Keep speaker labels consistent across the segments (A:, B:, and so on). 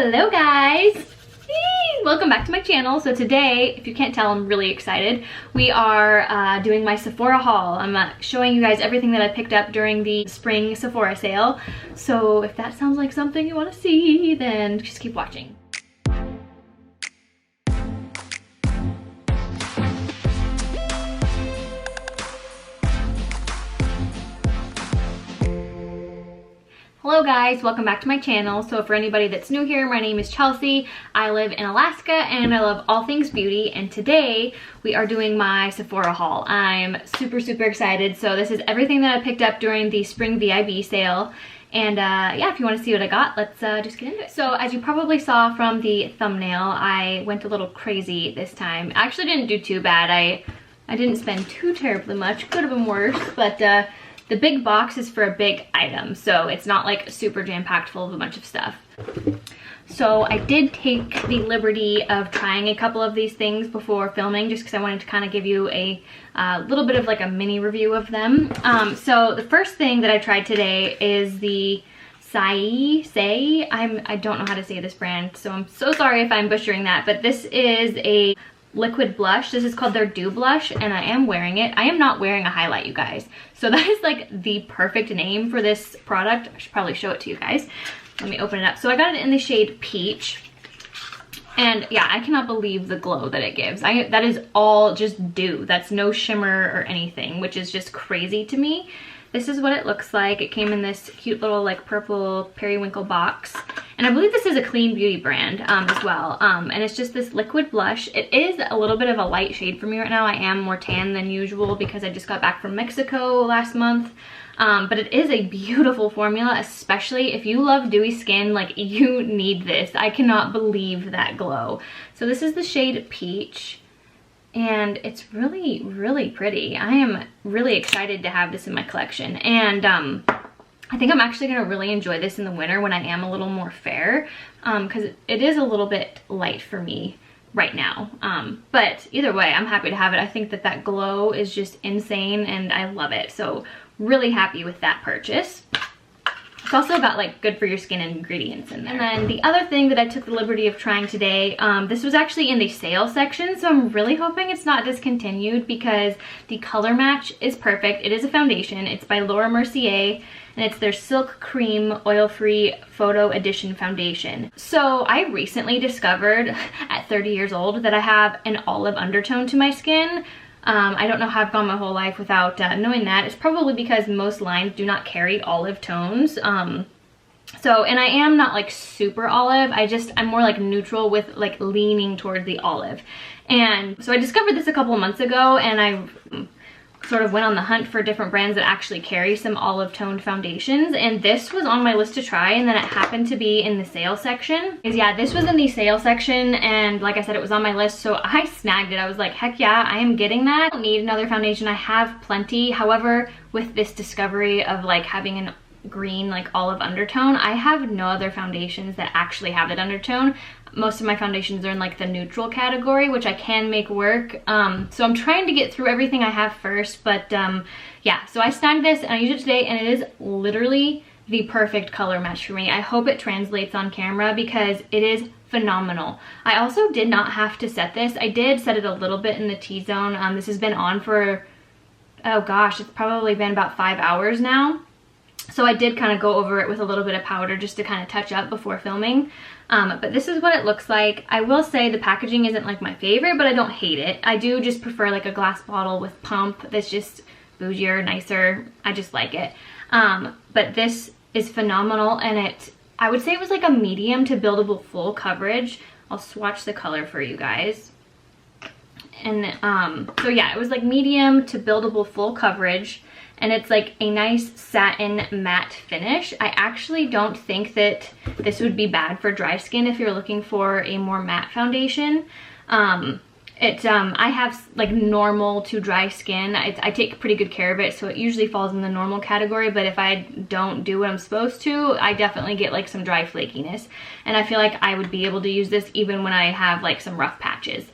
A: Hello guys! Yay! Welcome back to my channel. So today, if you can't tell, I'm really excited. We are doing my Sephora haul. I'm showing you guys everything that I picked up during the spring Sephora sale. So if that sounds like something you want to see, then just keep watching. Hello guys, welcome back to my channel. So for anybody that's new here, my name is Chelsea. I live in Alaska and I love all things beauty, and today we are doing my Sephora haul. I'm super excited. So this is everything that I picked up during the spring VIB sale. And yeah, if you want to see what I got, let's just get into it. So as you probably saw from the thumbnail, I went a little crazy this time. I actually didn't do too bad. I didn't spend too terribly much. Could have been worse, but the big box is for a big item, so it's not like super jam-packed full of a bunch of stuff. So I did take the liberty of trying a couple of these things before filming, just because I wanted to kind of give you a little bit of like a mini review of them. So the first thing that I tried today is the Saie. I don't know how to say this brand, so I'm so sorry if I'm butchering that, but this is a liquid blush. This is called their Dew Blush, and I am wearing it. I am not wearing a highlight, you guys. So that is like the perfect name for this product. I should probably show it to you guys. Let me open it up. So I got it in the shade Peach. And yeah, I cannot believe the glow that it gives. That is all just dew. That's no shimmer or anything, which is just crazy to me. This is what it looks like. It came in this cute little like purple periwinkle box. And I believe this is a clean beauty brand as well. And it's just this liquid blush. It is a little bit of a light shade for me right now. I am more tan than usual because I just got back from Mexico last month. But it is a beautiful formula, especially if you love dewy skin. Like, you need this. I cannot believe that glow. So this is the shade Peach. And it's really pretty. I am really excited to have this in my collection. And I think I'm actually going to really enjoy this in the winter when I am a little more fair, because it is a little bit light for me right now. But either way, I'm happy to have it. I think that that glow is just insane and I love it. So really happy with that purchase. It's also got like good for your skin ingredients in there. And then the other thing that I took the liberty of trying today, this was actually in the sale section, so I'm really hoping it's not discontinued because the color match is perfect. It is a foundation. It's by Mercier, and it's their Silk Cream Oil-Free Photo Edition Foundation. So I recently discovered at 30 years old that I have an olive undertone to my skin. I don't know how I've gone my whole life without knowing that. It's probably because most lines do not carry olive tones. And I am not like super olive. I'm more like neutral with like leaning toward the olive. And so I discovered this a couple of months ago, and I sort of went on the hunt for different brands that actually carry some olive toned foundations, and this was on my list to try, and then it happened to be in the sale section. Yeah, this was in the sale section, and like I said, it was on my list, so I snagged it. I was like, heck yeah, I am getting that. I don't need another foundation. I have plenty. However, with this discovery of like having an green like olive undertone, I have no other foundations that actually have that undertone. Most of my foundations are in like the neutral category, which I can make work. So I'm trying to get through everything I have first, but yeah, so I snagged this and I used it today, and it is literally the perfect color match for me. I hope it translates on camera because it is phenomenal. I also did not have to set this. I did set it a little bit in the T-zone. This has been on for, oh gosh, it's probably been about 5 hours now. So I did kind of go over it with a little bit of powder just to kind of touch up before filming. But this is what it looks like. I will say the packaging isn't like my favorite, but I don't hate it. I do just prefer like a glass bottle with pump that's just bougier, nicer. I just like it. But this is phenomenal, and I would say it was like a medium to buildable full coverage. I'll swatch the color for you guys. And so yeah, it was like medium to buildable full coverage. And it's like a nice satin matte finish. I actually don't think that this would be bad for dry skin if you're looking for a more matte foundation. I have like normal to dry skin. I take pretty good care of it, so it usually falls in the normal category, but if I don't do what I'm supposed to, I definitely get like some dry flakiness. And I feel like I would be able to use this even when I have like some rough patches.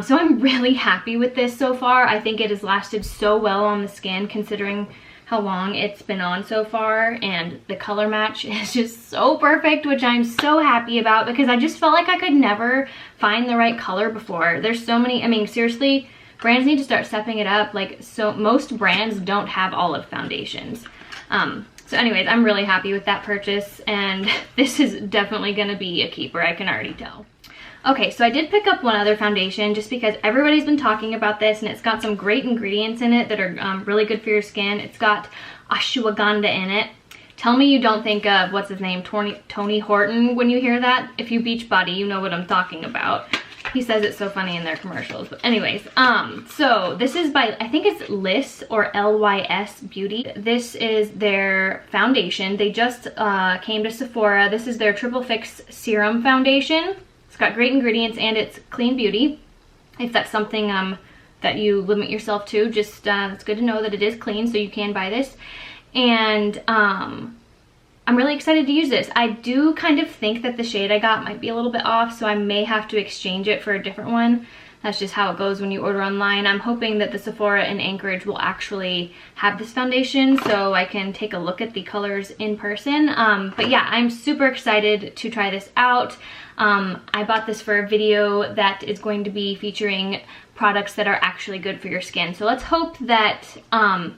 A: So I'm really happy with this so far. I think it has lasted so well on the skin considering how how long it's been on so far, and the color match is just so perfect, which I'm so happy about because I just felt like I could never find the right color before. There's so many, I mean, seriously, brands need to start stepping it up. Like, so most brands don't have olive foundations. So anyways, I'm really happy with that purchase, and this is definitely gonna be a keeper, I can already tell. Okay, so I did pick up one other foundation just because everybody's been talking about this, and it's got some great ingredients in it that are really good for your skin. It's got ashwagandha in it. Tell me you don't think of, what's his name, Tony Horton when you hear that. If you Beachbody, you know what I'm talking about. He says it's so funny in their commercials. But anyways, so this is by, I think it's LYS or LYS Beauty. This is their foundation. They just came to Sephora. This is their Triple Fix Serum Foundation. It's got great ingredients and it's clean beauty. If that's something that you limit yourself to, just it's good to know that it is clean, so you can buy this. And I'm really excited to use this. I do kind of think that the shade I got might be a little bit off, so I may have to exchange it for a different one. That's just how it goes when you order online. I'm hoping that the Sephora in Anchorage will actually have this foundation so I can take a look at the colors in person. But yeah, I'm super excited to try this out. I bought this for a video that is going to be featuring products that are actually good for your skin. So let's hope that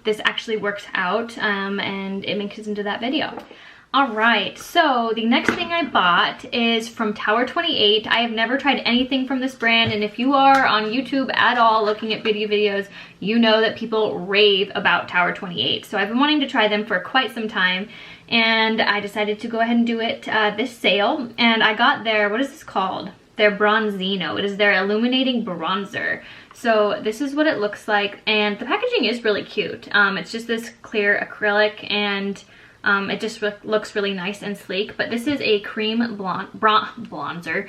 A: this actually works out and it makes it into that video. Alright, so the next thing I bought is from Tower 28. I have never tried anything from this brand, and if you are on YouTube at all looking at beauty videos, you know that people rave about Tower 28. So I've been wanting to try them for quite some time, and I decided to go ahead and do it this sale. And I got their, what is this called? Their Bronzino. It is their illuminating bronzer. So this is what it looks like, and the packaging is really cute. It's just this clear acrylic, and it just looks really nice and sleek. But this is a cream bronzer,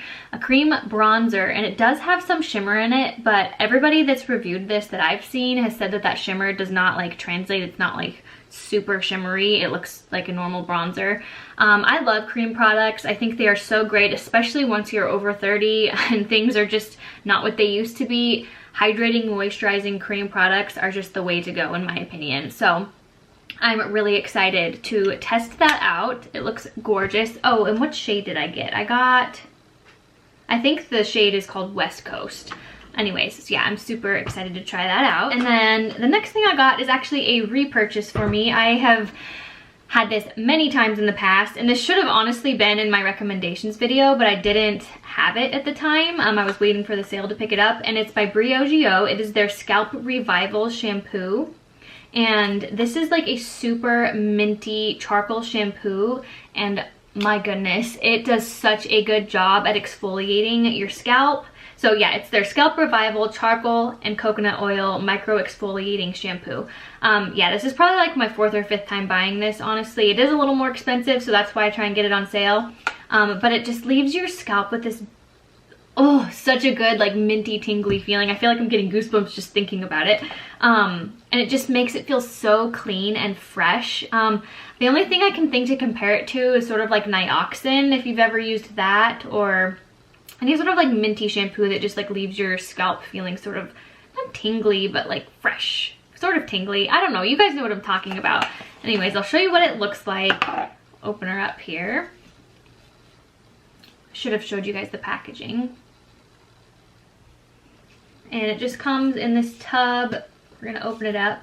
A: and it does have some shimmer in it, but everybody that's reviewed this that I've seen has said that that shimmer does not like translate. It's not like super shimmery. It looks like a normal bronzer. I love cream products. I think they are so great, especially once you're over 30 and things are just not what they used to be. Hydrating, moisturizing cream products are just the way to go in my opinion. So I'm really excited to test that out. It looks gorgeous. Oh, and what shade did I get? I think the shade is called West Coast. Anyways, so yeah, I'm super excited to try that out. And then the next thing I got is actually a repurchase for me. I have had this many times in the past, and this should have honestly been in my recommendations video, but I didn't have it at the time. I was waiting for the sale to pick it up, and it's by Briogeo. It is their Scalp Revival Shampoo. And this is like a super minty charcoal shampoo, and my goodness, it does such a good job at exfoliating your scalp. So yeah, it's their Scalp Revival Charcoal and Coconut Oil Micro Exfoliating Shampoo. Yeah, this is probably like my 4th or 5th time buying this, honestly. It is a little more expensive, so that's why I try and get it on sale. But it just leaves your scalp with this, oh, such a good like minty tingly feeling. I feel like I'm getting goosebumps just thinking about it. And it just makes it feel so clean and fresh. The only thing I can think to compare it to is sort of like Nioxin, if you've ever used that, or any sort of like minty shampoo that just like leaves your scalp feeling sort of not tingly, but like fresh, sort of tingly. I don't know, you guys know what I'm talking about. Anyways, I'll show you what it looks like. Open her up here. Should have showed you guys the packaging. And it just comes in this tub. We're gonna open it up.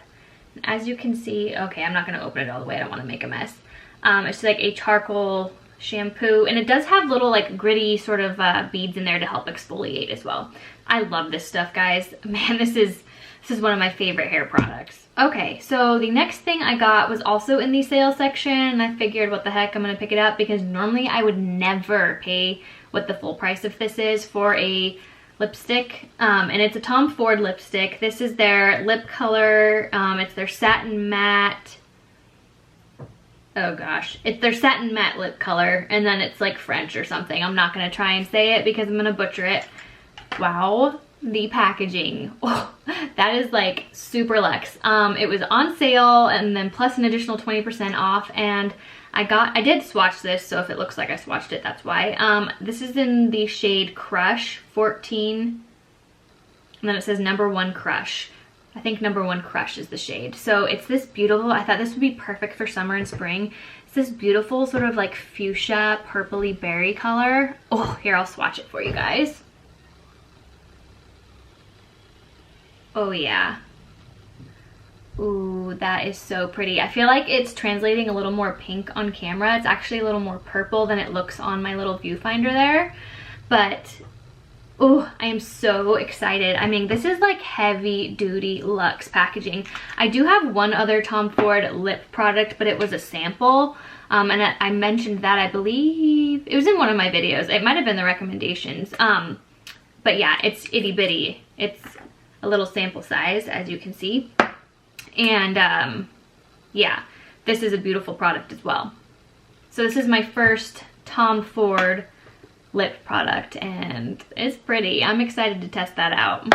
A: And as you can see, okay, I'm not gonna open it all the way, I don't wanna make a mess. It's like a charcoal shampoo, and it does have little like gritty sort of beads in there to help exfoliate as well. I love this stuff, guys. Man, this is one of my favorite hair products. Okay, so the next thing I got was also in the sale section, and I figured what the heck, I'm gonna pick it up because normally I would never pay what the full price of this is for a lipstick. And it's a Tom Ford lipstick. This is their lip color. It's their Satin Matte. Oh gosh, it's their Satin Matte lip color, and then it's like French or something. I'm not gonna try and say it because I'm gonna butcher it. Wow, the packaging. Oh, that is like super luxe. It was on sale, and then plus an additional 20% off, and I did swatch this, so if it looks like I swatched it, that's why. This is in the shade Crush 14, and then it says #1 Crush. I think number 1 Crush is the shade. So it's this beautiful, I thought this would be perfect for summer and spring. It's this beautiful sort of like fuchsia purpley berry color. Oh, here, I'll swatch it for you guys. Oh yeah. Ooh, that is so pretty. I feel like it's translating a little more pink on camera. It's actually a little more purple than it looks on my little viewfinder there. But, oh, I am so excited. I mean, this is like heavy duty luxe packaging. I do have one other Tom Ford lip product, but it was a sample. And I mentioned that, I believe, it was in one of my videos. It might have been the recommendations. But yeah, it's itty bitty. It's a little sample size, as you can see. And yeah, this is a beautiful product as well. So this is my first Tom Ford lip product, and it's pretty. I'm excited to test that out.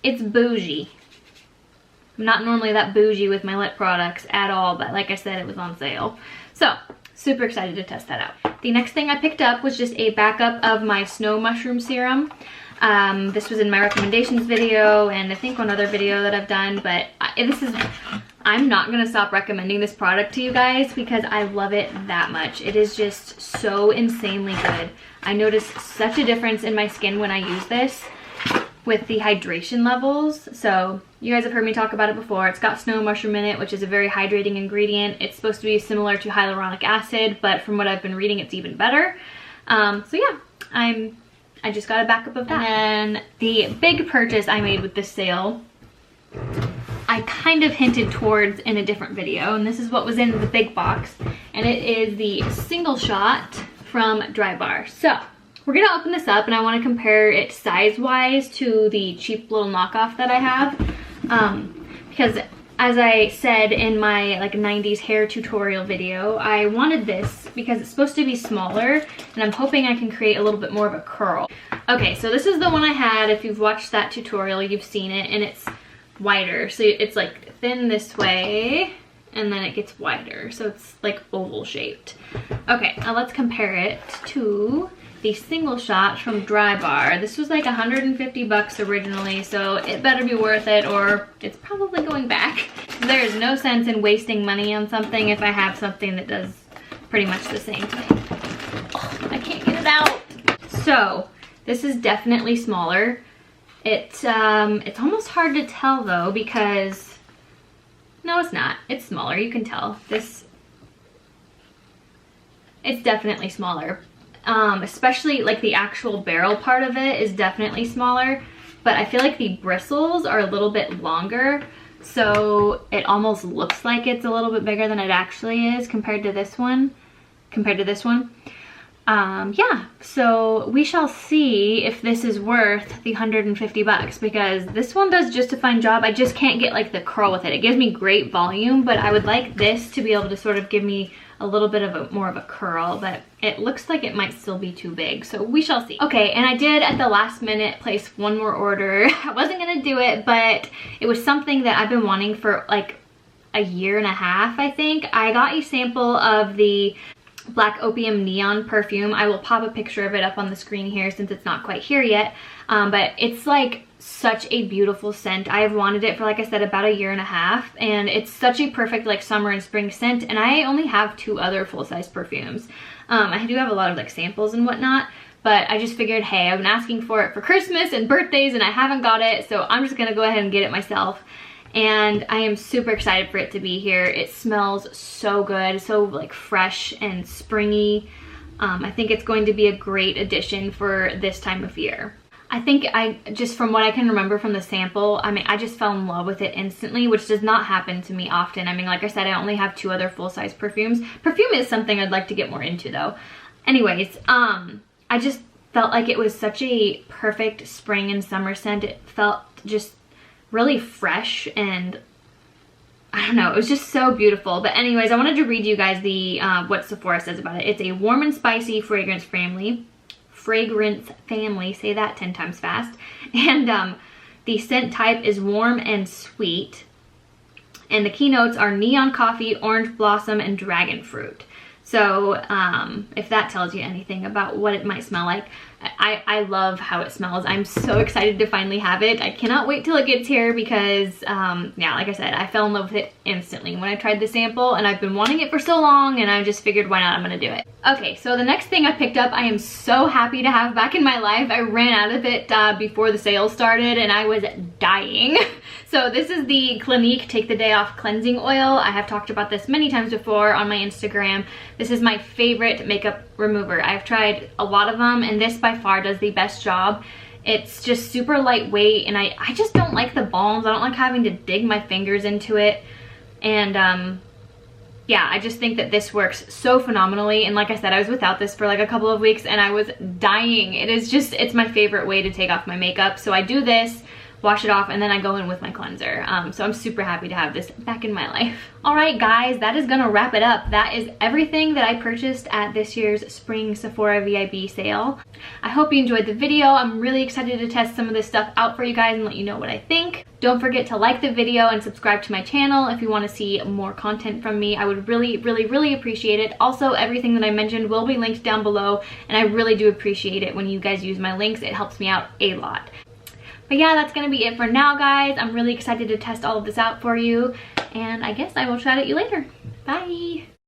A: It's bougie. I'm not normally that bougie with my lip products at all, but like I said, it was on sale. So super excited to test that out. The next thing I picked up was just a backup of my Snow Mushroom Serum. This was in my recommendations video and I think one other video that I've done, but I'm not gonna stop recommending this product to you guys because I love it that much. It is just so insanely good. I noticed such a difference in my skin when I use this with the hydration levels. So you guys have heard me talk about it before. It's got snow mushroom in it, which is a very hydrating ingredient. It's supposed to be similar to hyaluronic acid, but from what I've been reading, it's even better. So yeah, I just got a backup of that. And the big purchase I made with this sale, I kind of hinted towards in a different video, and this is what was in the big box, and it is the single shot from Drybar. So we're gonna open this up and I want to compare it size-wise to the cheap little knockoff that I have, because as I said in my like 90s hair tutorial video, I wanted this because it's supposed to be smaller and I'm hoping I can create a little bit more of a curl. Okay, so this is the one I had. If you've watched that tutorial, you've seen it, and it's wider. So it's like thin this way and then it gets wider. So it's like oval shaped. Okay, now let's compare it to the single shot from Drybar. This was like 150 bucks originally, so it better be worth it or it's probably going back. There is no sense in wasting money on something if I have something that does pretty much the same thing. Oh, I can't get it out. So this is definitely smaller. It's almost hard to tell though because, no it's not, it's smaller, you can tell. It's definitely smaller. Especially like the actual barrel part of it is definitely smaller, but I feel like the bristles are a little bit longer, so it almost looks like it's a little bit bigger than it actually is compared to this one. Yeah, so we shall see if this is worth the 150 bucks because this one does just a fine job. I just can't get like the curl with it. It gives me great volume, but I would like this to be able to sort of give me a little bit of more of a curl, but it looks like it might still be too big, so we shall see. Okay, and I did at the last minute place one more order. I wasn't gonna do it, but it was something that I've been wanting for like a year and a half, I think. I got a sample of the Black Opium Neon perfume. I will pop a picture of it up on the screen here since it's not quite here yet, but it's like such a beautiful scent. I have wanted it for, like I said, about a year and a half, and it's such a perfect like summer and spring scent, and I only have 2 other full-size perfumes. I do have a lot of like samples and whatnot, but I just figured, hey, I've been asking for it for Christmas and birthdays and I haven't got it, so I'm just gonna go ahead and get it myself. And I am super excited for it to be here. It smells so good, so like fresh and springy. I think it's going to be a great addition for this time of year. I think just from what I can remember from the sample, I mean, I just fell in love with it instantly, which does not happen to me often. I mean, like I said, I only have 2 other full-size perfumes. Perfume is something I'd like to get more into though. Anyways, I just felt like it was such a perfect spring and summer scent. It felt just really fresh and I don't know, it was just so beautiful. But anyways, I wanted to read you guys the what Sephora says about it. It's a warm and spicy fragrance family, say that 10 times fast, and the scent type is warm and sweet, and the keynotes are neon coffee, orange blossom, and dragon fruit. So if that tells you anything about what it might smell like, I love how it smells. I'm so excited to finally have it. I cannot wait till it gets here because, yeah, like I said, I fell in love with it instantly when I tried the sample, and I've been wanting it for so long, and I just figured why not, I'm gonna do it. Okay, so the next thing I picked up, I am so happy to have back in my life. I ran out of it before the sale started, and I was dying. So this is the Clinique Take the Day Off Cleansing Oil. I have talked about this many times before on my Instagram. This is my favorite makeup remover. I've tried a lot of them, and this by far does the best job. It's just super lightweight, and I just don't like the balms. I don't like having to dig my fingers into it. And yeah, I just think that this works so phenomenally. And like I said, I was without this for like a couple of weeks and I was dying. It's my favorite way to take off my makeup. So I do this, wash it off, and then I go in with my cleanser. So I'm super happy to have this back in my life. All right, guys, that is gonna wrap it up. That is everything that I purchased at this year's spring Sephora VIB sale. I hope you enjoyed the video. I'm really excited to test some of this stuff out for you guys and let you know what I think. Don't forget to like the video and subscribe to my channel if you want to see more content from me. I would really appreciate it. Also, everything that I mentioned will be linked down below, and I really do appreciate it when you guys use my links. It helps me out a lot. But yeah, that's gonna be it for now, guys. I'm really excited to test all of this out for you, and I guess I will chat at you later. Bye.